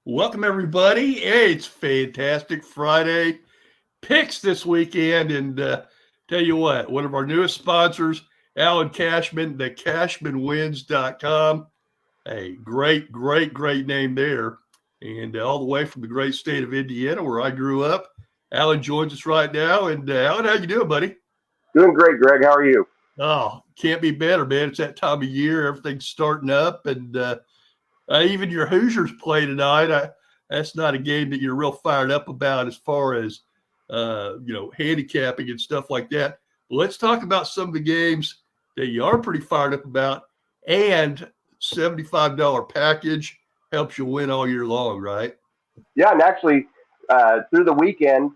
Welcome, everybody. Hey, it's fantastic Friday picks this weekend. And tell you what, one of our newest sponsors, Alan Cashman, the CashmanWins.com. Hey, great name there. And all the way from the great state of Indiana, where I grew up. Alan joins us right now. And Alan, how you doing, buddy? Doing great, Greg. How are you? Oh, can't be better, man. It's that time of year. Everything's starting up. And even your Hoosiers play tonight. That's not a game that you're real fired up about as far as handicapping and stuff like that. But let's talk about some of the games that you are pretty fired up about. And $75 package helps you win all year long, right? Yeah, and actually, through the weekend,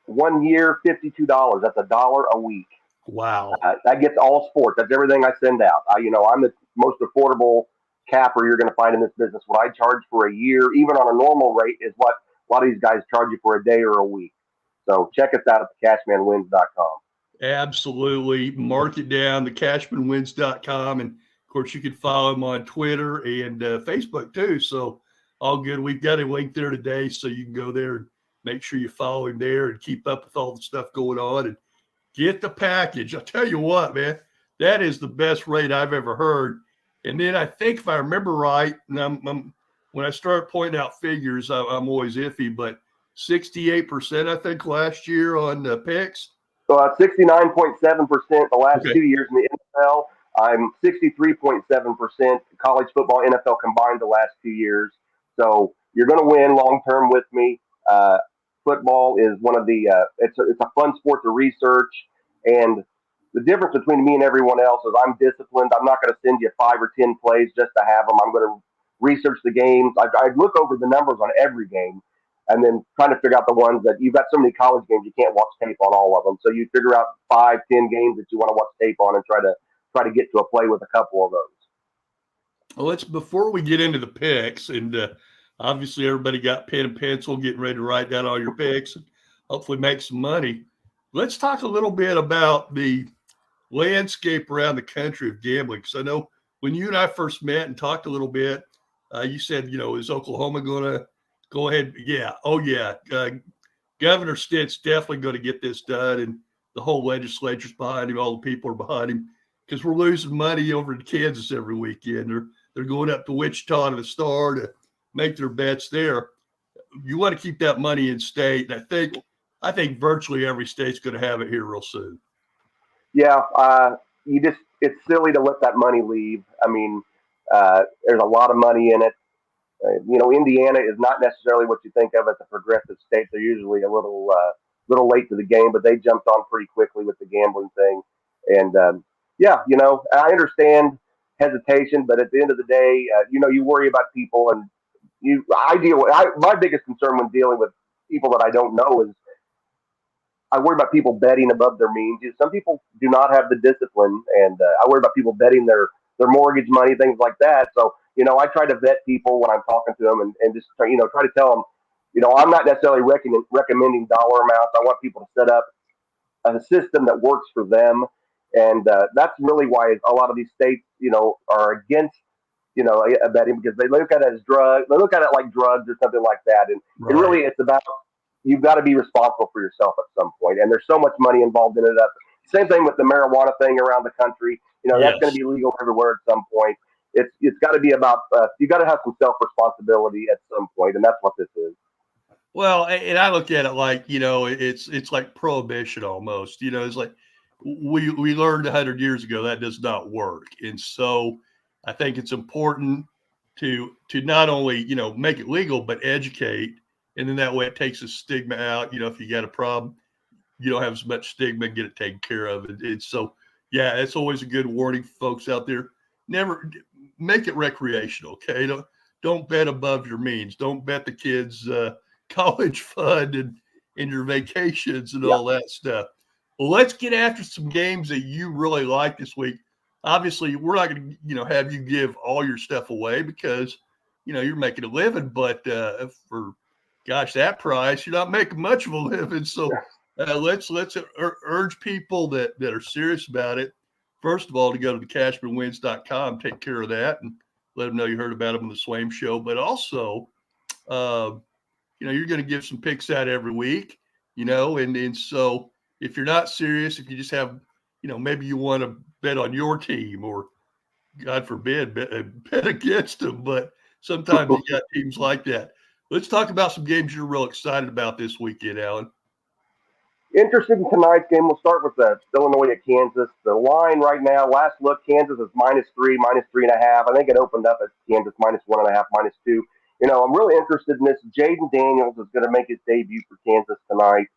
1 year, $52. That's $1 a week. Wow. That gets all sports. That's everything I send out. I'm the most affordable capper you're going to find in this business. What I charge for a year, even on a normal rate, is what a lot of these guys charge you for a day or a week. So check us out at thecashmanwins.com. Absolutely. Mark it down, thecashmanwins.com. And of course, you can follow him on Twitter and Facebook too. So all good. We've got a link there today, so you can go there and make sure you follow him there and keep up with all the stuff going on and get the package. I'll tell you what, man, that is the best rate I've ever heard. And then I think if I remember right, and when I start pointing out figures, I'm always iffy, but 68%, I think, last year on picks. So 69.7% the last Okay. 2 years in the NFL. I'm 63.7% college football, NFL combined the last 2 years. So you're going to win long term with me. Football is one of the it's a fun sport to research, and the difference between me and everyone else is I'm disciplined. I'm not going to send you 5 or 10 plays just to have them. I'm going to research the games. I look over the numbers on every game, and then trying to figure out the ones that you've got so many college games you can't watch tape on all of them. So you figure out 5, 10 games that you want to watch tape on and try to get to a play with a couple of those. Well, let's before we get into the picks, and obviously everybody got pen and pencil, getting ready to write down all your picks and hopefully make some money. Let's talk a little bit about the landscape around the country of gambling. Because I know when you and I first met and talked a little bit, you said, is Oklahoma going to go ahead? Yeah. Oh, yeah. Governor Stitt's definitely going to get this done, and the whole legislature's behind him. All the people are behind him because we're losing money over in Kansas every weekend. They're going up to Wichita to the Star to make their bets there. You want to keep that money in state, and I think virtually every state's going to have it here real soon. Yeah, it's silly to let that money leave. I mean, there's a lot of money in it. Indiana is not necessarily what you think of as a progressive state. They're usually a little late to the game, but they jumped on pretty quickly with the gambling thing. And yeah, I understand hesitation, but at the end of the day, you worry about people, and my biggest concern when dealing with people that I don't know is I worry about people betting above their means. Some people do not have the discipline, and I worry about people betting their mortgage money, things like that. So, I try to vet people when I'm talking to them, and just try to tell them, I'm not necessarily recommending dollar amounts. I want people to set up a system that works for them, and that's really why a lot of these states, are against betting, because they look at it as drug. They look at it like drugs or something like that, and Right. it's about you've got to be responsible for yourself at some point. And there's so much money involved in it. Same thing with the marijuana thing around the country. That's going to Yes. be legal everywhere at some point. It's got to be about you got to have some self responsibility at some point, and that's what this is. Well, and I look at it like, it's like prohibition almost. It's like we learned 100 years ago that does not work. And so I think it's important to not only, make it legal, but educate. And then that way it takes the stigma out. If you got a problem, you don't have as much stigma and get it taken care of. And so, yeah, it's always a good warning for folks out there. Never make it recreational. Okay. Don't bet above your means. Don't bet the kids, college fund and your vacations and Yeah. all that stuff. Well, let's get after some games that you really like this week. Obviously, we're not going to, have you give all your stuff away because, you're making a living, but for gosh, that price, you're not making much of a living. So let's urge people that are serious about it. First of all, to go to the cashmanwins.com, take care of that, and let them know you heard about them on the Swaim Show. But also, You're going to give some picks out every week, and so if you're not serious, if you just have, maybe you want to bet on your team or God forbid, bet against them, but sometimes you got teams like that. Let's talk about some games you're real excited about this weekend, Alan. Interested in tonight's game. We'll start with the Illinois at Kansas. The line right now, last look, Kansas is -3, -3.5. I think it opened up at Kansas -1.5, -2. I'm really interested in this. Jaden Daniels is going to make his debut for Kansas tonight.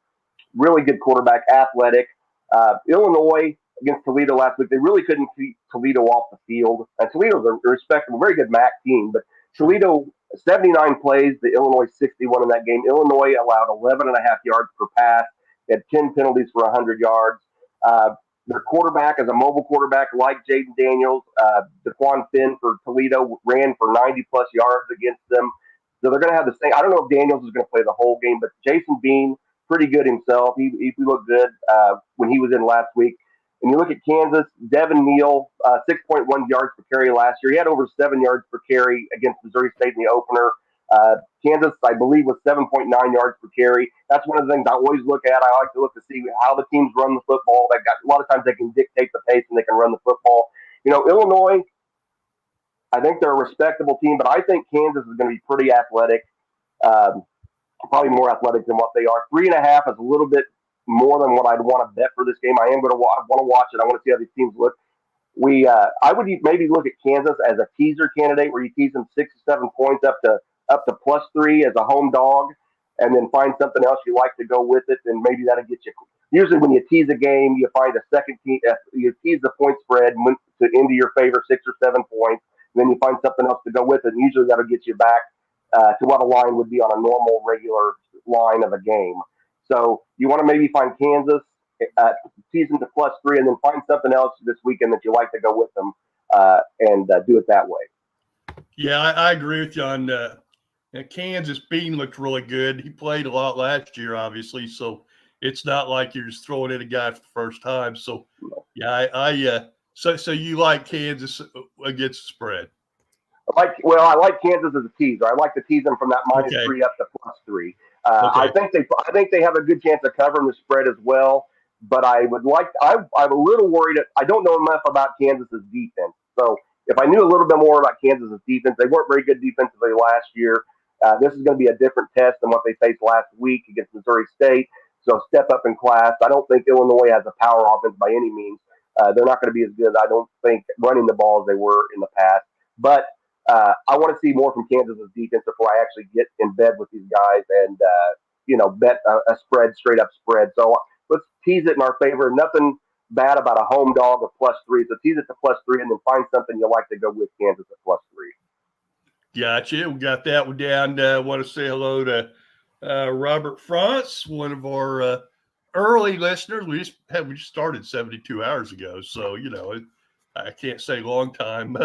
Really good quarterback, athletic. Illinois against Toledo last week, they really couldn't keep Toledo off the field. And Toledo's a respectable, very good MAC team, but Toledo 79 plays, the Illinois 61 in that game. Illinois allowed 11.5 yards per pass. They had 10 penalties for 100 yards. Their quarterback is a mobile quarterback like Jaden Daniels. DeQuan Finn for Toledo ran for 90-plus yards against them. So they're going to have the same. I don't know if Daniels is going to play the whole game, but Jason Bean, pretty good himself. He looked good when he was in last week. And you look at Kansas, Devin Neal, 6.1 yards per carry last year. He had over 7 yards per carry against Missouri State in the opener. Kansas, I believe, was 7.9 yards per carry. That's one of the things I always look at. I like to look to see how the teams run the football. They got a lot of times they can dictate the pace and they can run the football. Illinois, I think they're a respectable team, but I think Kansas is going to be pretty athletic, probably more athletic than what they are. 3.5 is a little bit more than what I'd want to bet for this game. I want to watch it. I want to see how these teams look. I would maybe look at Kansas as a teaser candidate where you tease them 6 or 7 points up to +3 as a home dog, and then find something else you like to go with it, and maybe that'll get you. Usually, when you tease a game, you find a second team. You tease the point spread to into your favor, 6 or 7 points, and then you find something else to go with it, and usually that'll get you back to what a line would be on a normal, regular line of a game. So you want to maybe find Kansas, tease them to +3, and then find something else this weekend that you like to go with them, and do it that way. Yeah, I agree with you on Kansas. Bean looked really good. He played a lot last year, obviously, so it's not like you're just throwing in a guy for the first time. So, yeah, so you like Kansas against the spread? I like Kansas as a teaser. I like to tease them from that -3 up to +3. Okay. I think they have a good chance of covering the spread as well. But I'm a little worried. I don't know enough about Kansas's defense. So if I knew a little bit more about Kansas's defense, they weren't very good defensively last year. This is going to be a different test than what they faced last week against Missouri State. So step up in class. I don't think Illinois has a power offense by any means. They're not going to be as good, I don't think, running the ball as they were in the past. But I want to see more from Kansas's defense before I actually get in bed with these guys and bet a spread, straight up spread. So let's tease it in our favor. Nothing bad about a home dog of +3. So tease it to +3 and then find something you like to go with Kansas at +3. Gotcha. We got that one down. I want to say hello to Robert France, one of our early listeners. We just started 72 hours ago. So, I can't say long time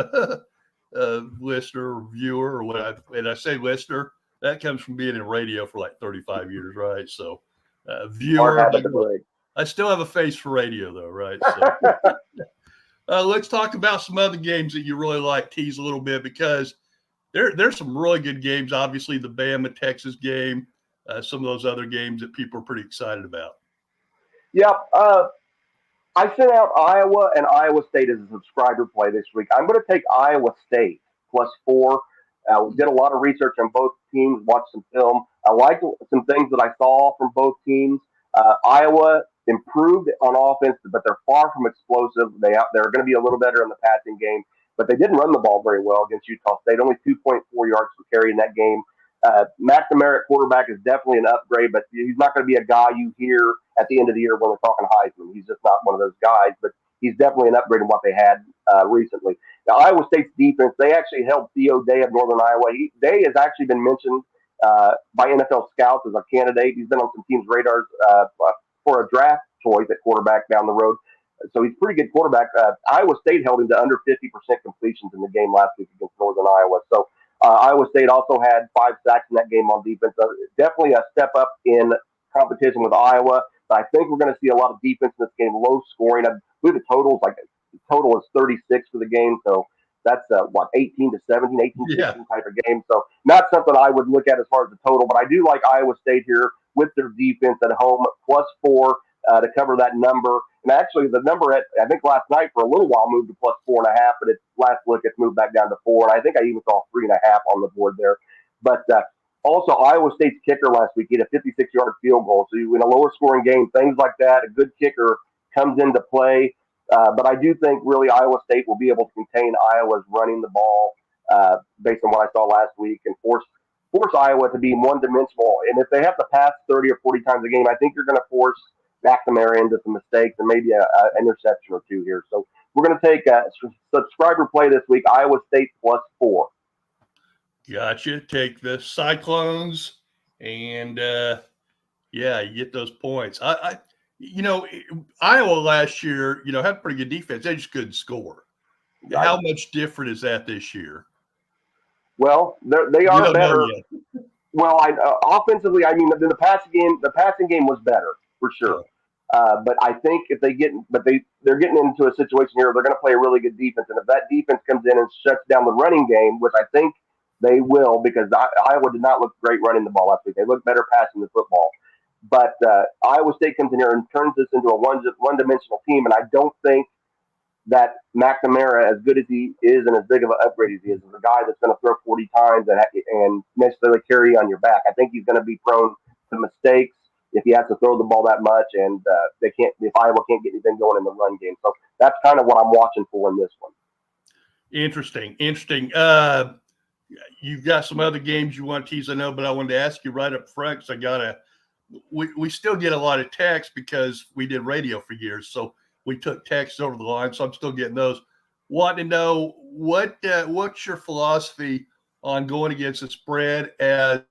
listener or viewer or what. And I say listener, that comes from being in radio for like 35 years, right? So viewer, I still have a face for radio though, right? So let's talk about some other games that you really like, tease a little bit, because there's some really good games. Obviously, the Bama Texas game, some of those other games that people are pretty excited about. Yeah, I sent out Iowa and Iowa State as a subscriber play this week. I'm going to take Iowa State +4. Did a lot of research on both teams, watched some film. I liked some things that I saw from both teams. Iowa improved on offense, but they're far from explosive. They're going to be a little better in the passing game, but they didn't run the ball very well against Utah State. Only 2.4 yards per carry in that game. McNamara at quarterback is definitely an upgrade, but he's not going to be a guy you hear at the end of the year when they're talking Heisman. He's just not one of those guys, but he's definitely an upgrade in what they had recently. Now, Iowa State's defense, they actually held Theo Day of Northern Iowa. Day has actually been mentioned by NFL scouts as a candidate. He's been on some teams' radars for a draft choice at quarterback down the road. So he's a pretty good quarterback. Iowa State held him to under 50% completions in the game last week against Northern Iowa. So Iowa State also had 5 sacks in that game on defense. So definitely a step up in competition with Iowa. But I think we're going to see a lot of defense in this game, low scoring. I believe the total is 36 for the game. So That's what, 18-17, 18-16 Yeah. type of game. So not something I would look at as far as the total, but I do like Iowa State here with their defense at home, +4 to cover that number. And actually, the number I think last night for a little while moved to +4.5, but its last look it's moved back down to 4. And I think I even saw 3.5 on the board there. But also, Iowa State's kicker last week hit a 56-yard field goal. So in a lower scoring game, things like that, a good kicker comes into play. But I do think really Iowa State will be able to contain Iowa's running the ball based on what I saw last week and force Iowa to be one-dimensional. And if they have to pass 30 or 40 times a game, I think you're going to force McNamara into some mistakes and maybe an interception or two here. So we're going to take a subscriber play this week, Iowa State +4. Gotcha. Take the Cyclones, and yeah, you get those points. Iowa last year, had a pretty good defense. They just couldn't score. How much different is that this year? Well, they are better. Well, offensively, I mean, the passing game was better for sure. But I think if they're getting into a situation here, they're going to play a really good defense, and if that defense comes in and shuts down the running game, which I think they will, because Iowa did not look great running the ball last week. They looked better passing the football. But Iowa State comes in here and turns this into a one-dimensional team, and I don't think that McNamara, as good as he is and as big of an upgrade as he is a guy that's going to throw 40 times and necessarily carry on your back. I think he's going to be prone to mistakes if he has to throw the ball that much, and if Iowa can't get anything going in the run game. So that's kind of what I'm watching for in this one. Interesting. You've got some other games you want to tease, I know, but I wanted to ask you right up front because we still get a lot of texts because we did radio for years. So we took texts over the line. So I'm still getting those. Want to know what's your philosophy on going against the spread as,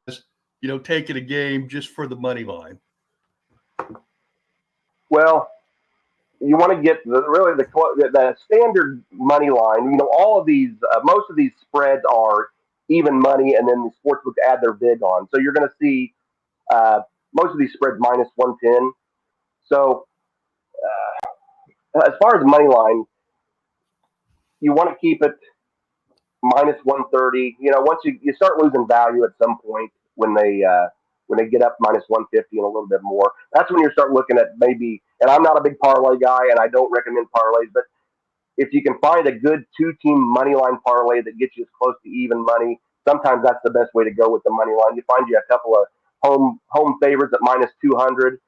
taking a game just for the money line? Well, you want to get the standard money line. All of these, most of these spreads are even money, and then the sportsbook add their vig on. So you're going to see most of these spreads -110. So as far as money line, you want to keep it -130. Once you start losing value at some point when they get up -150 and a little bit more, that's when you start looking at maybe. And I'm not a big parlay guy, and I don't recommend parlays, but if you can find a good 2-team money line parlay that gets you as close to even money, sometimes that's the best way to go with the money line. You find you a couple of home favorites at -200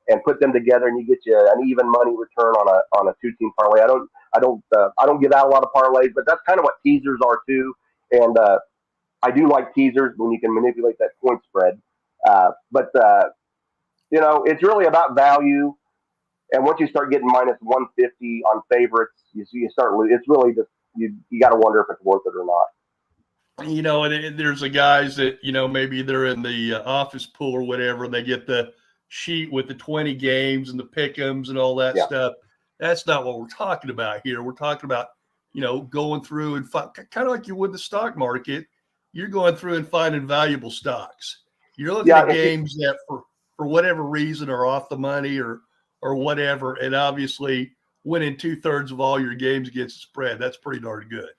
and put them together, and you get you an even money return on a 2-team parlay. I don't give out a lot of parlays, but that's kind of what teasers are too. And I do like teasers when you can manipulate that point spread. But it's really about value. And once you start getting -150 on favorites, you start losing. It's really just you got to wonder if it's worth it or not. And there's the guys that maybe they're in the office pool or whatever, and they get the sheet with the 20 games and the pick'ems and all that stuff. That's not what we're talking about here. We're talking about going through and kind of like you would the stock market. You're going through and finding valuable stocks. You're looking at games that for whatever reason are off the money or whatever, and obviously winning 2/3 of all your games against the spread. That's pretty darn good.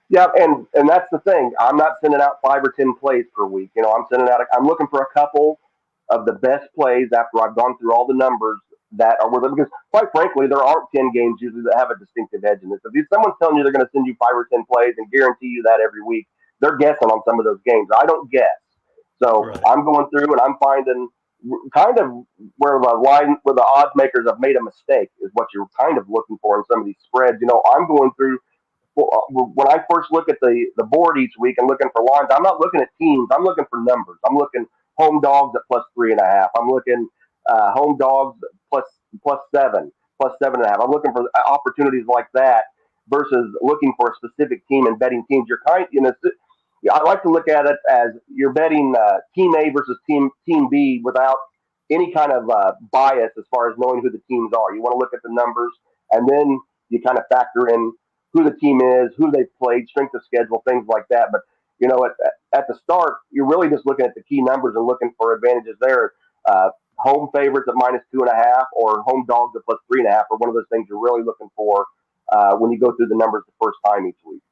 Yeah, and that's the thing. I'm not sending out 5 or 10 plays per week. I'm looking for a couple of the best plays after I've gone through all the numbers that are worth it. Because quite frankly, there aren't 10 games usually that have a distinctive edge in this. If someone's telling you they're going to send you 5 or 10 plays and guarantee you that every week, they're guessing on some of those games. I don't guess. So right. I'm going through and I'm finding kind of where the odds makers have made a mistake is what you're kind of looking for in some of these spreads. I'm going through. When I first look at the board each week and looking for lines, I'm not looking at teams. I'm looking for numbers. I'm looking home dogs at +3.5. I'm looking home dogs +7, +7.5. I'm looking for opportunities like that versus looking for a specific team and betting teams. I like to look at it as you're betting team A versus team B without any kind of bias as far as knowing who the teams are. You want to look at the numbers, and then you kind of factor in who the team is, who they've played, strength of schedule, things like that. But, at the start, you're really just looking at the key numbers and looking for advantages there. Home favorites at -2.5 or home dogs at +3.5 are one of those things you're really looking for when you go through the numbers the first time each week.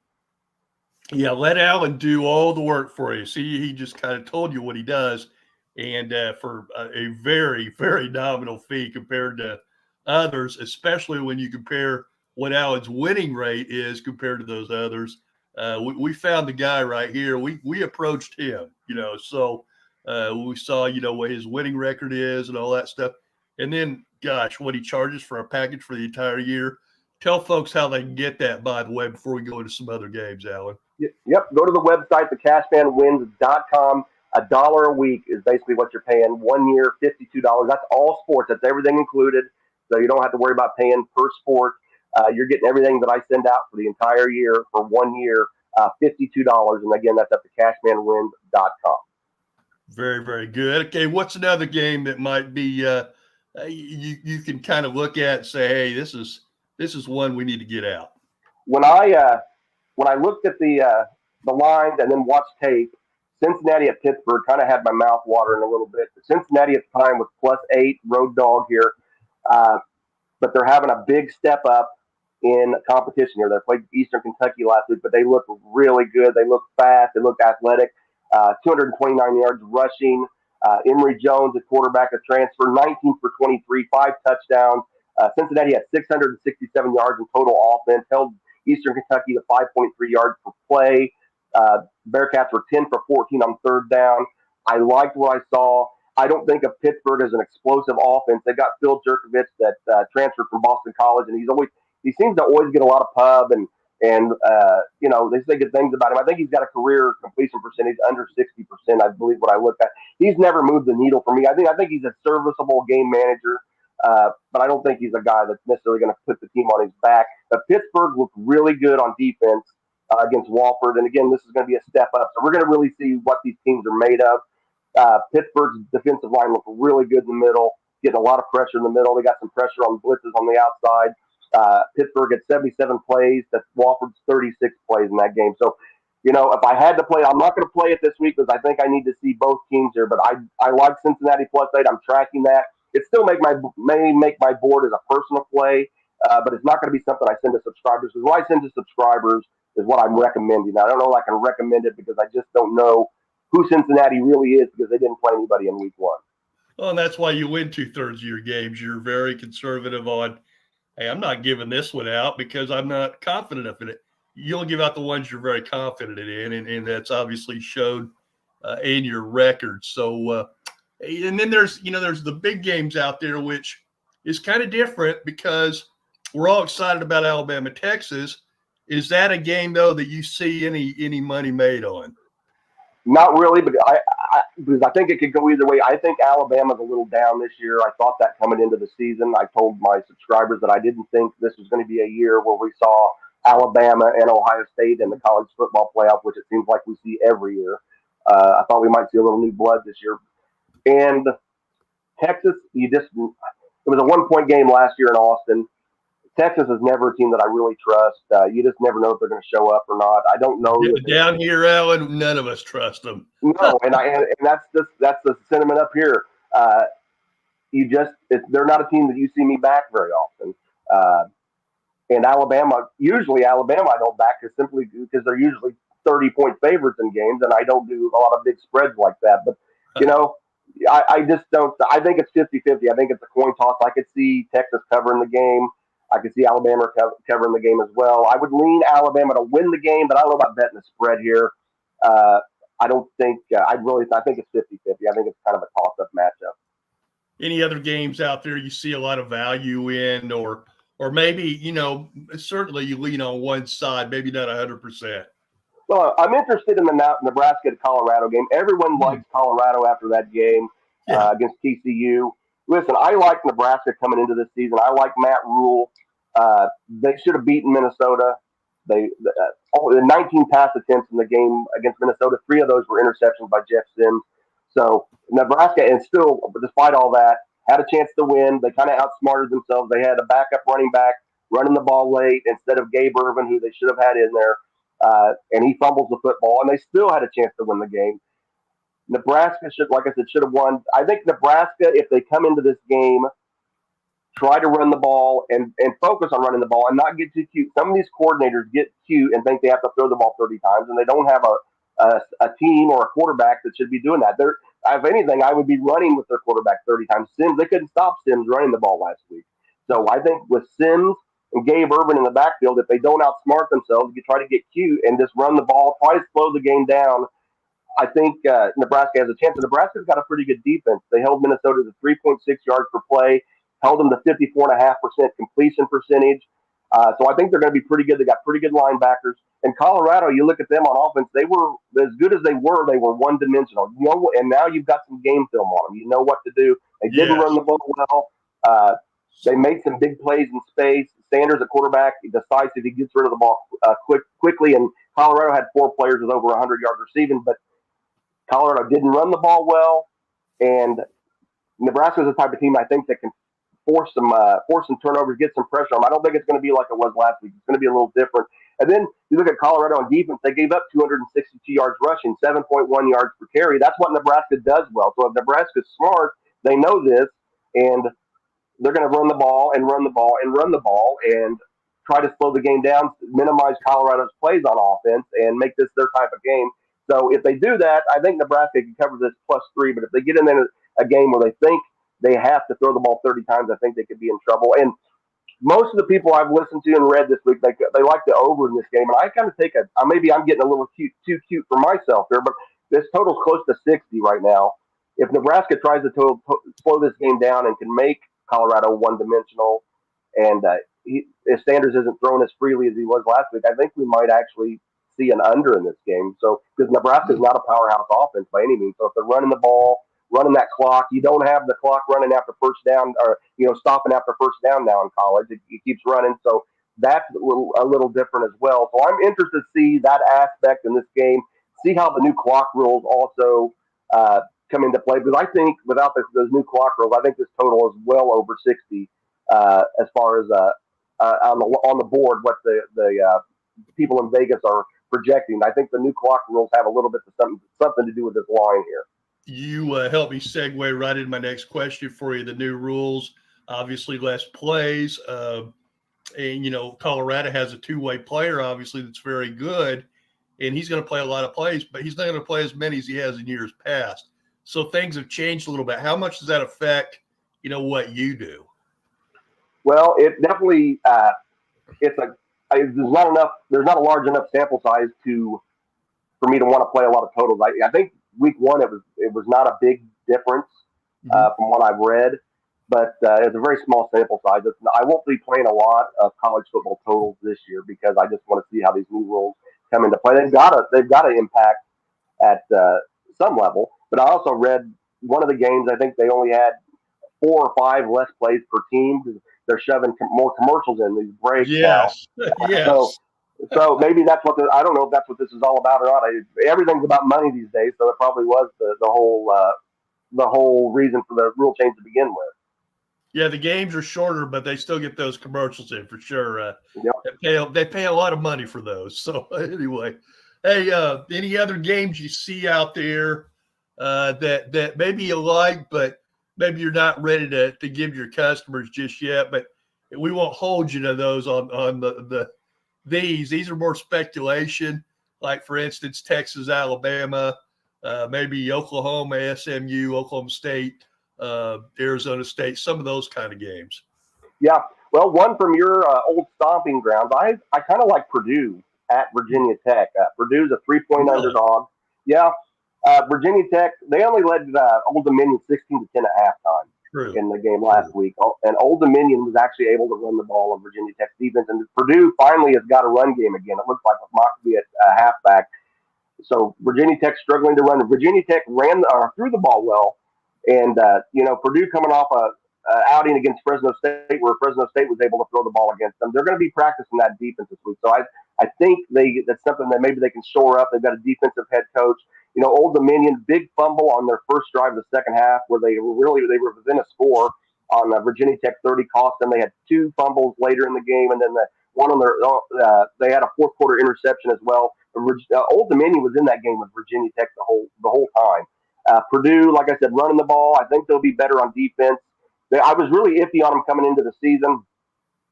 Yeah, let Alan do all the work for you. See, he just kind of told you what he does, and for a very, very nominal fee compared to others, especially when you compare what Alan's winning rate is compared to those others. We found the guy right here. We approached him, so we saw what his winning record is and all that stuff, and then gosh, what he charges for a package for the entire year. Tell folks how they can get that, by the way, before we go into some other games, Alan. Yep. Go to the website, thecashmanwins.com. $1 a week is basically what you're paying. 1 year, $52. That's all sports. That's everything included. So you don't have to worry about paying per sport. You're getting everything that I send out for the entire year for 1 year, $52. And again, that's at thecashmanwins.com. Very, very good. Okay, what's another game that might be you can kind of look at and say, hey, this is one we need to get out. When I looked at the lines and then watched tape, Cincinnati at Pittsburgh kind of had my mouth watering a little bit. Cincinnati at the time was +8 road dog here, uh, but they're having a big step up in competition here. They played Eastern Kentucky last week, but they look really good. They look fast. They look athletic. 229 yards rushing. Emory Jones, a quarterback, a transfer, 19 for 23, 5 touchdowns. Cincinnati had 667 yards in total offense, held Eastern Kentucky to 5.3 yards per play. Bearcats were 10 for 14 on third down. I liked what I saw. I don't think of Pittsburgh as an explosive offense. They got Phil Jerkovich that transferred from Boston College, and he seems to always get a lot of pub and they say good things about him. I think he's got a career completion percentage under 60%. I believe what I looked at. He's never moved the needle for me. I think he's a serviceable game manager. But I don't think he's a guy that's necessarily going to put the team on his back. But Pittsburgh looked really good on defense against Wofford. And again, this is going to be a step up. So we're going to really see what these teams are made of. Pittsburgh's defensive line looked really good in the middle, getting a lot of pressure in the middle. They got some pressure on blitzes on the outside. Pittsburgh had 77 plays. That's Wofford's 36 plays in that game. So, if I had to play, I'm not going to play it this week because I think I need to see both teams here. But I like Cincinnati +8. I'm tracking that. It still may make my board as a personal play, but it's not going to be something I send to subscribers. Because what I send to subscribers is what I'm recommending. I don't know if I can recommend it because I just don't know who Cincinnati really is because they didn't play anybody in week 1. Well, and that's why you win 2/3 of your games. You're very conservative on, hey, I'm not giving this one out because I'm not confident in it. You'll give out the ones you're very confident in, and that's obviously showed in your record. So, and then there's the big games out there, which is kind of different because we're all excited about Alabama, Texas. Is that a game though that you see any money made on? Not really, but because I think it could go either way. I think Alabama's a little down this year. I thought that coming into the season. I told my subscribers that I didn't think this was going to be a year where we saw Alabama and Ohio State in the college football playoff, which it seems like we see every year. I thought we might see a little new blood this year. And Texas, it was a 1-point game last year in Austin. Texas is never a team that I really trust. You just never know if they're going to show up or not. I don't know. Down here, Alan, none of us trust them. No, and that's the sentiment up here. They're not a team that you see me back very often. And usually Alabama, I don't back simply because they're usually 30-point favorites in games, and I don't do a lot of big spreads like that. But I just don't. I think it's 50-50. I think it's a coin toss. I could see Texas covering the game. I could see Alabama covering the game as well. I would lean Alabama to win the game, but I don't know about betting the spread here. I don't think I think it's 50-50. I think it's kind of a toss-up matchup. Any other games out there you see a lot of value in, or maybe certainly you lean on one side, maybe not 100%. Well, I'm interested in the Nebraska to Colorado game. Everyone likes Colorado after that game against TCU. Listen, I like Nebraska coming into this season. I like Matt Rule. They should have beaten Minnesota. The 19 pass attempts in the game against Minnesota, 3 of those were interceptions by Jeff Sims. So Nebraska, and still, despite all that, had a chance to win. They kind of outsmarted themselves. They had a backup running back running the ball late instead of Gabe Ervin, who they should have had in there, and he fumbles the football, and they still had a chance to win the game. Nebraska should have won. I think Nebraska, if they come into this game try to run the ball and focus on running the ball and not get too cute. Some of these coordinators get cute and think they have to throw the ball 30 times, and they don't have a team or a quarterback that should be doing that. If anything, I would be running with their quarterback 30 times. Sims, they couldn't stop Sims running the ball last week. So I think with Sims and Gabe Urban in the backfield, if they don't outsmart themselves, you try to get cute and just run the ball, try to slow the game down. I think Nebraska has a chance. Nebraska's got a pretty good defense. They held Minnesota to 3.6 yards per play, held them to 54.5% completion percentage. So I think they're going to be pretty good. They got pretty good linebackers. And Colorado, you look at them on offense, they were as good as they were one-dimensional. And now you've got some game film on them. You know what to do. They didn't run the ball well. They made some big plays in space. Sanders, at quarterback, decisive. He gets rid of the ball quickly. And Colorado had 4 players with over 100 yards receiving, but Colorado didn't run the ball well. And Nebraska is the type of team I think that can force some turnovers, get some pressure on them. I don't think it's going to be like it was last week. It's going to be a little different. And then you look at Colorado on defense, they gave up 262 yards rushing, 7.1 yards per carry. That's what Nebraska does well. So if Nebraska's smart, they know this, and they're going to run the ball and run the ball and run the ball and try to slow the game down, minimize Colorado's plays on offense, and make this their type of game. So if they do that, I think Nebraska can cover this +3. But if they get in a game where they think they have to throw the ball 30 times, I think they could be in trouble. And most of the people I've listened to and read this week, they like the over in this game. And I kind of maybe I'm getting a little too cute for myself here, but this total's close to 60 right now. If Nebraska tries to slow this game down and can make Colorado one-dimensional, and if Sanders isn't throwing as freely as he was last week, I think we might actually see an under in this game. So, because Nebraska is not a powerhouse offense by any means. So if they're running the ball, running that clock, you don't have the clock running after first down, or stopping after first down now in college. It keeps running. So that's a little different as well. So I'm interested to see that aspect in this game. See how the new clock rules also come into play. Because I think without those new clock rules, I think this total is well over 60 as far as on the board what the people in Vegas are projecting. I think the new clock rules have a little bit of something to do with this line here. You help me segue right into my next question for you. The new rules, obviously less plays. And, Colorado has a two-way player, obviously, that's very good. And he's going to play a lot of plays, but he's not going to play as many as he has in years past. So things have changed a little bit. How much does that affect, what you do? Well, it definitely there's not a large enough sample size for me to want to play a lot of totals. I think week 1 it was not a big difference from what I've read, but it's a very small sample size. I won't be playing a lot of college football totals this year because I just want to see how these new rules come into play. They've got to impact at some level. But I also read one of the games. I think they only had 4 or 5 less plays per team because they're shoving more commercials in these breaks now. Yes. So maybe that's I don't know if that's what this is all about or not. Everything's about money these days, so it probably was the whole reason for the rule change to begin with. Yeah, the games are shorter, but they still get those commercials in for sure. Yep. They pay a lot of money for those. So anyway, hey, any other games you see out there that maybe you like, but maybe you're not ready to give your customers just yet? But we won't hold you to those on these are more speculation. Like for instance, Texas, Alabama, maybe Oklahoma, SMU, Oklahoma State, Arizona State, some of those kind of games. Yeah. Well, one from your old stomping grounds. I kind of like Purdue at Virginia Tech. Purdue's a 3-point underdog. Yeah. Virginia Tech, they only led Old Dominion 16-10 at halftime in the game last week. And Old Dominion was actually able to run the ball on Virginia Tech's defense. And Purdue finally has got a run game again. It looks like with Moxley at halfback. So Virginia Tech struggling to run. Virginia Tech threw the ball well. And, Purdue coming off a outing against Fresno State where Fresno State was able to throw the ball against them. They're going to be practicing that defense this week. So I think that's something that maybe they can shore up. They've got a defensive head coach. Old Dominion, big fumble on their first drive of the second half where they were within a score on Virginia Tech 30 cost them. They had 2 fumbles later in the game, and then one on they had a fourth quarter interception as well. Old Dominion was in that game with Virginia Tech the whole time. Purdue, like I said, running the ball. I think they'll be better on defense. I was really iffy on them coming into the season.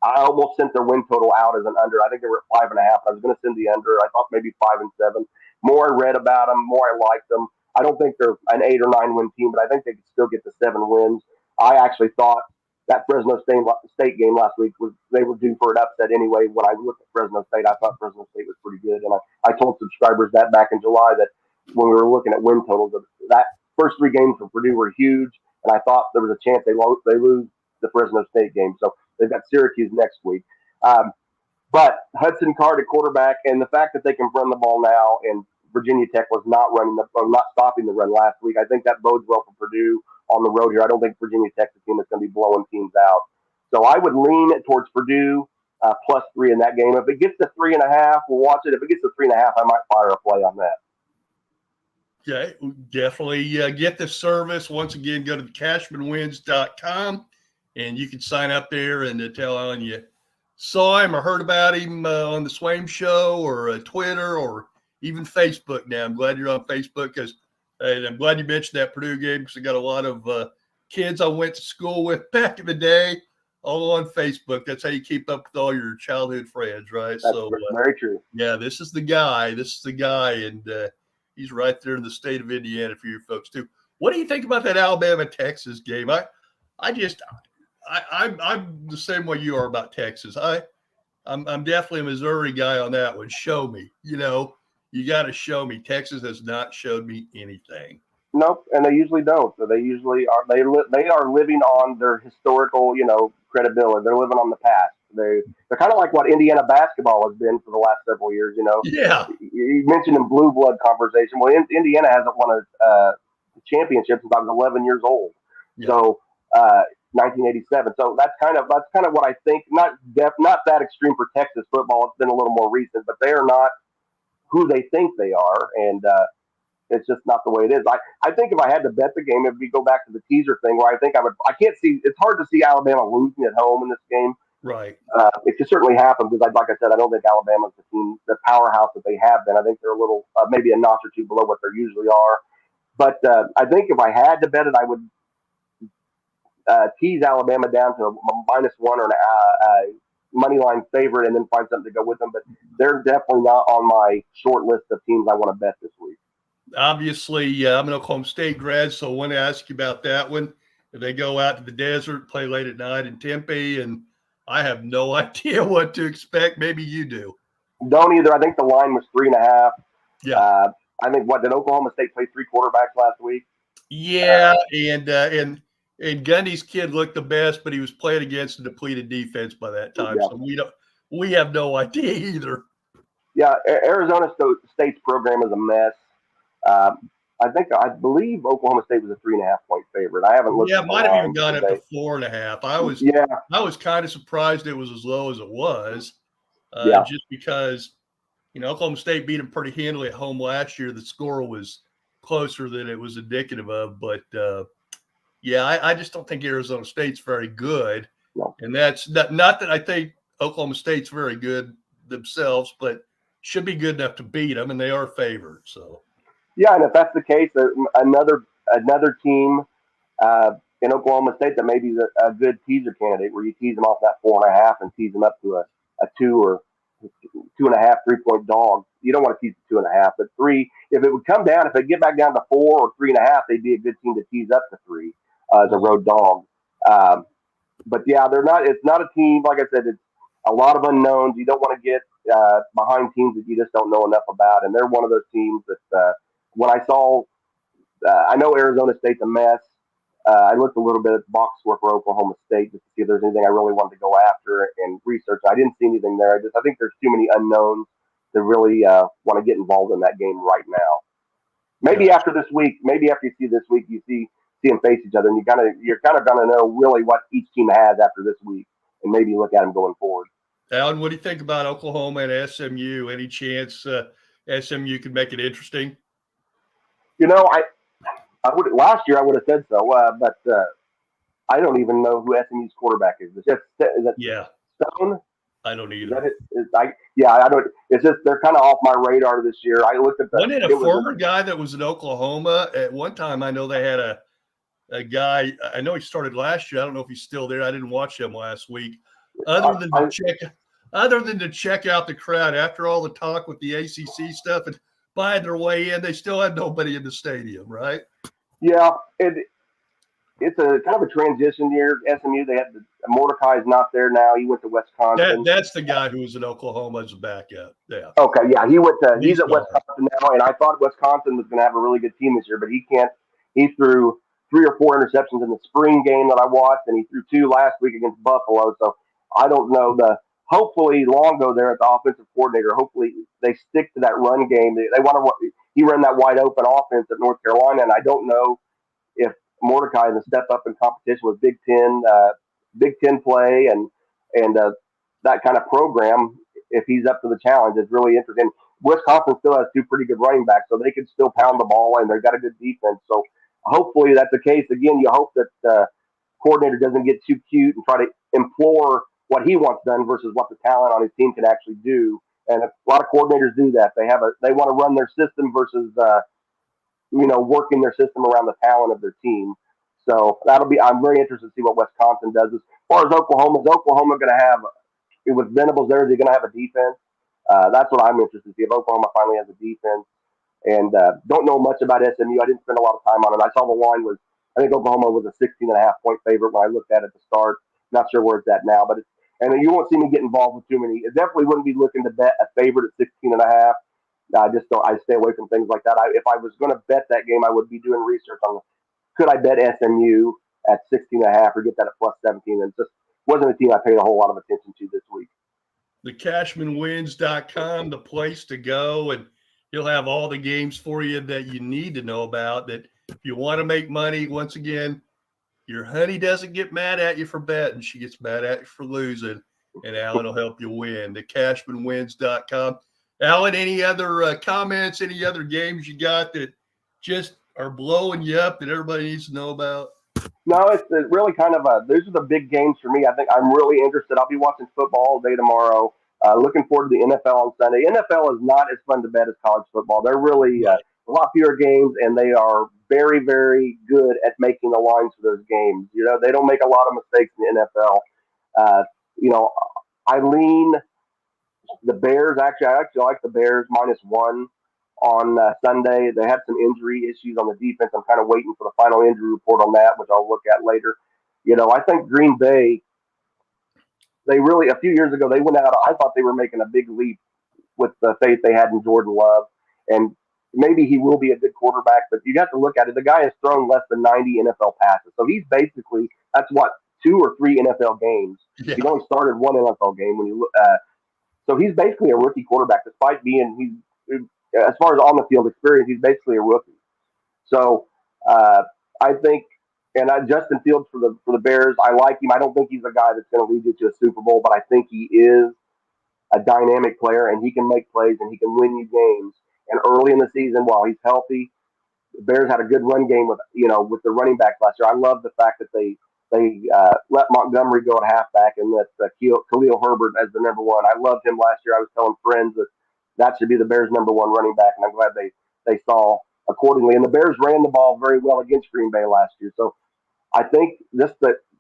I almost sent their win total out as an under. I think they were at 5.5. I was going to send the under. I thought maybe 5-7. More I read about them, more I liked them. I don't think they're an 8 or 9 win team, but I think they could still get to 7 wins. I actually thought that Fresno State game last week was they were due for an upset anyway. When I looked at Fresno State, I thought Fresno State was pretty good, and I told subscribers that back in July that when we were looking at win totals, that first 3 games for Purdue were huge, and I thought there was a chance they lose the Fresno State game. So they've got Syracuse next week. But Hudson Card at quarterback, and the fact that they can run the ball now, and Virginia Tech was not not stopping the run last week, I think that bodes well for Purdue on the road here. I don't think Virginia Tech's a team that's going to be blowing teams out. So I would lean towards Purdue +3 in that game. If it gets to 3.5, we'll watch it. If it gets to 3.5, I might fire a play on that. Okay, definitely get the service. Once again, go to cashmanwins.com, and you can sign up there and tell Alan you saw him or heard about him on the Swaim Show or Twitter or even Facebook now. I'm glad you're on Facebook because I'm glad you mentioned that Purdue game because I got a lot of kids I went to school with back in the day all on Facebook. That's how you keep up with all your childhood friends, right? That's very true. Yeah, this is the guy. And he's right there in the state of Indiana for you folks too. What do you think about that Alabama-Texas game? I'm the same way you are about Texas. I'm definitely a Missouri guy on that one. Show me, you got to show me. Texas has not showed me anything. Nope, and they usually don't. So they usually are. They are living on their historical, credibility. They're living on the past. They're kind of like what Indiana basketball has been for the last several years. Yeah. You mentioned in blue blood conversation. Well, Indiana hasn't won a championship since I was 11 years old. Yeah. So 1987. So that's kind of what I think. Not that extreme for Texas football. It's been a little more recent, but they are not who they think they are, and it's just not the way it is. I think if I had to bet the game, it'd be go back to the teaser thing where I think I can't see. It's hard to see Alabama losing at home in this game. Right. It could certainly happen because, like I said, I don't think Alabama's the team, the powerhouse that they have been. I think they're a little, maybe a notch or two below what they usually are. But I think if I had to bet it, I would tease Alabama down to a -1 or a money line favorite and then find something to go with them. But they're definitely not on my short list of teams I want to bet this week. Obviously, I'm an Oklahoma State grad, so I want to ask you about that one. If they go out to the desert, play late at night in Tempe, and I have no idea what to expect. Maybe you do. Don't either. I think the line was 3.5. Yeah. I think did Oklahoma State play 3 quarterbacks last week? Yeah, and Gundy's kid looked the best, but he was playing against a depleted defense by that time. Yeah. So we have no idea either. Yeah, Arizona State's program is a mess. I believe Oklahoma State was a 3.5-point favorite. I haven't looked. Yeah, it might have even gone up to 4.5. I was kind of surprised it was as low as it was. Just because, Oklahoma State beat them pretty handily at home last year. The score was closer than it was indicative of, but I just don't think Arizona State's very good. No. And that's not that I think Oklahoma State's very good themselves, but should be good enough to beat them, and they are favored. So. Yeah, and if that's the case, another team in Oklahoma State that may be a good teaser candidate, where you tease them off that 4.5 and tease them up to a 2 or 2.5 3-point dog. You don't want to tease the 2.5, but 3. If it would come down, if they get back down to 4 or 3.5, they'd be a good team to tease up to 3 as a road dog. But yeah, they're not. It's not a team. Like I said, it's a lot of unknowns. You don't want to get behind teams that you just don't know enough about, and they're one of those teams that. When I saw, I know Arizona State's a mess. I looked a little bit at the box score for Oklahoma State just to see if there's anything I really wanted to go after and research. I didn't see anything there. I think there's too many unknowns to really want to get involved in that game right now. Maybe after this week, maybe after you see this week, you see them face each other, and you're kind of going to know really what each team has after this week, and maybe look at them going forward. Alan, what do you think about Oklahoma and SMU? Any chance SMU could make it interesting? I would last year I would have said so, but I don't even know who SMU's quarterback is. Is that Stone? I don't either. I don't. It's just they're kind of off my radar this year. I looked at Wasn't it a former guy that was in Oklahoma at one time? I know they had a a guy. I know he started last year. I don't know if he's still there. I didn't watch him last week. Other than to check out the crowd after all the talk with the ACC stuff and buying their way in, they still had nobody in the stadium, right? Yeah, it's a kind of a transition year. SMU, they had Mordecai's not there now. He went to Wisconsin. That's the guy who was in Oklahoma as a backup. Yeah. Okay, yeah, he's at gone. Wisconsin now, and I thought Wisconsin was going to have a really good team this year, but he can't. He threw 3 or 4 interceptions in the spring game that I watched, and he threw 2 last week against Buffalo. So I don't know. Hopefully Longo there at the offensive coordinator. Hopefully they stick to that run game. They want to. He ran that wide open offense at North Carolina, and I don't know if Mordecai is a step up in competition with Big Ten play and that kind of program. If he's up to the challenge, it's really interesting. Wisconsin still has 2 pretty good running backs, so they can still pound the ball, and they've got a good defense. So hopefully that's the case. Again, you hope that the coordinator doesn't get too cute and try to implore what he wants done versus what the talent on his team can actually do. And a lot of coordinators do that. They want to run their system versus working their system around the talent of their team. So I'm very interested to see what Wisconsin does. As far as Oklahoma going to have, with Venables there, is he going to have a defense? That's what I'm interested to see, if Oklahoma finally has a defense. And don't know much about SMU. I didn't spend a lot of time on it. I saw the line I think Oklahoma was a 16.5-point favorite when I looked at it at the start. Not sure where it's at now, and you won't see me get involved with too many. It definitely wouldn't be looking to bet a favorite at 16.5. I stay away from things like that. If I was going to bet that game, I would be doing research on could I bet SMU at 16.5 or get that at plus 17. And just wasn't a team I paid a whole lot of attention to this week. The CashmanWins.com, the place to go, and he'll have all the games for you that you need to know about. That if you want to make money, once again, your honey doesn't get mad at you for betting. She gets mad at you for losing, and Alan will help you win. The CashmanWins.com. Alan, any other comments, any other games you got that just are blowing you up that everybody needs to know about? No, it's really kind of these are the big games for me. I think I'm really interested. I'll be watching football all day tomorrow. Looking forward to the NFL on Sunday. NFL is not as fun to bet as college football. They're really a lot fewer games, and they are very, very good at making the lines for those games. They don't make a lot of mistakes in the NFL. I lean the Bears. Actually, I actually like the Bears -1 on Sunday. They had some injury issues on the defense. I'm kind of waiting for the final injury report on that, which I'll look at later. I think Green Bay, a few years ago, they went out. I thought they were making a big leap with the faith they had in Jordan Love. And maybe he will be a good quarterback, but you have to look at it. The guy has thrown less than 90 NFL passes. So he's basically, that's what, 2 or 3 NFL games. Yeah. He's only started 1 NFL game when you look. So he's basically a rookie quarterback, despite being, as far as on the field experience, he's basically a rookie. So I think, and Justin Fields for the Bears, I like him. I don't think he's a guy that's going to lead you to a Super Bowl, but I think he is a dynamic player, and he can make plays, and he can win you games. And early in the season, while he's healthy, the Bears had a good run game with the running back last year. I love the fact that they let Montgomery go at halfback and let Khalil Herbert as the number 1. I loved him last year. I was telling friends that should be the Bears' number 1 running back, and I'm glad they saw accordingly. And the Bears ran the ball very well against Green Bay last year. So I think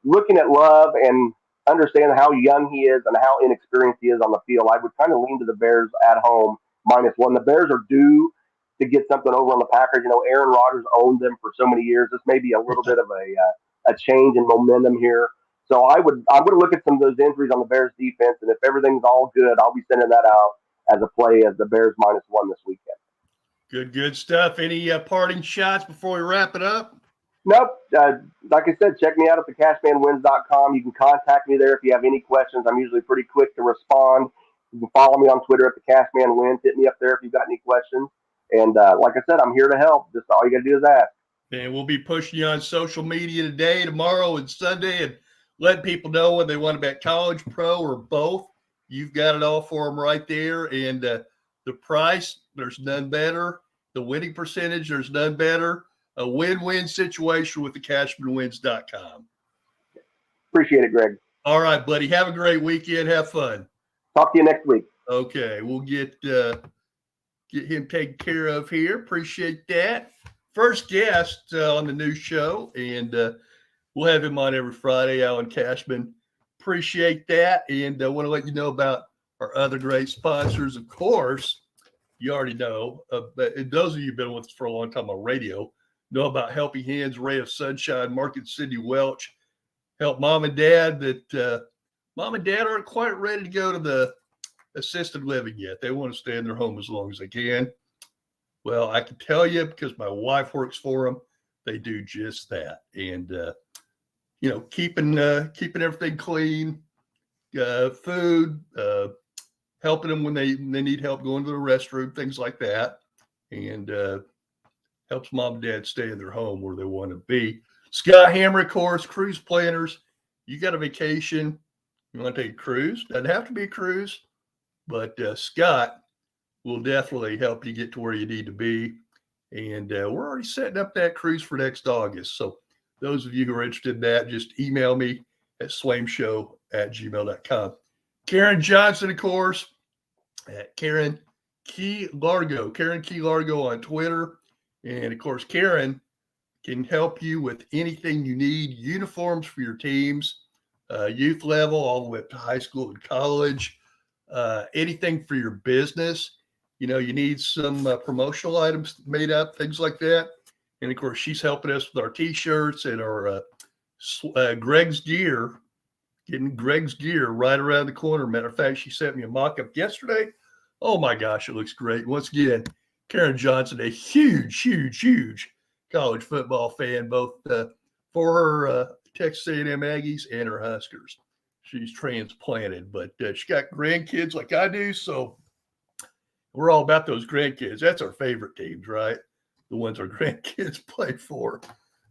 looking at Love and understanding how young he is and how inexperienced he is on the field, I would kind of lean to the Bears at home -1. The Bears are due to get something over on the Packers. Aaron Rodgers owned them for so many years. This may be a little bit of a change in momentum here. So I'm going to look at some of those injuries on the Bears defense, and if everything's all good, I'll be sending that out as a play as the Bears -1 this weekend. Good stuff. Any parting shots before we wrap it up? Nope. Like I said, check me out at thecashmanwins.com. You can contact me there if you have any questions. I'm usually pretty quick to respond. You can follow me on Twitter at thecashmanwins. Hit me up there if you've got any questions. And like I said, I'm here to help. Just all you got to do is ask. And we'll be pushing you on social media today, tomorrow, and Sunday, and letting people know whether they want to bet college, pro, or both. You've got it all for them right there. And the price, there's none better. The winning percentage, there's none better. A win-win situation with the CashmanWins.com. Appreciate it, Greg. All right, buddy. Have a great weekend. Have fun. Talk to you next week. Okay. We'll get him taken care of here. Appreciate that. first guest on the new show, and we'll have him on every Friday, Alan Cashman. Appreciate that. And I want to let you know about our other great sponsors. Of course, you already know, but those of you who've been with us for a long time on radio know about Helping Hands, Ray of Sunshine, Mark and Cindy Welch. Help mom and dad that mom and dad aren't quite ready to go to the assisted living yet. They want to stay in their home as long as they can. Well, I can tell you, because my wife works for them, they do just that. And, keeping everything clean, food, helping them when they need help going to the restroom, things like that. And helps mom and dad stay in their home where they want to be. Scott Hammer, of course, cruise planners. You got a vacation, you want to take a cruise? Doesn't have to be a cruise, but Scott will definitely help you get to where you need to be. And we're already setting up that cruise for next August. So those of you who are interested in that, just email me at swameshow@gmail.com. Karen Johnson, of course, at Karen Key Largo on Twitter. And of course, Karen can help you with anything you need, uniforms for your teams, youth level, all the way up to high school and college, anything for your business. You need some promotional items made up, things like that. And of course, she's helping us with our t-shirts and our Greg's Gear, getting Greg's Gear right around the corner. Matter of fact, she sent me a mock-up yesterday. Oh my gosh, it looks great. Once again, Karen Johnson, a huge college football fan, both for her Texas A&M Aggies and her Huskers. She's transplanted, but she got grandkids like I do, so we're all about those grandkids. That's our favorite teams, right? The ones our grandkids play for.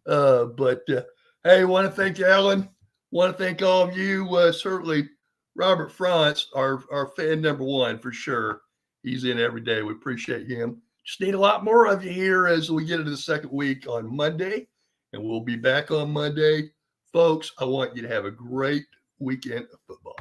Hey, want to thank Alan. Want to thank all of you. Certainly, Robert Frantz, our fan number one for sure. He's in every day. We appreciate him. Just need a lot more of you here as we get into the second week on Monday, and we'll be back on Monday. Folks, I want you to have a great weekend of football.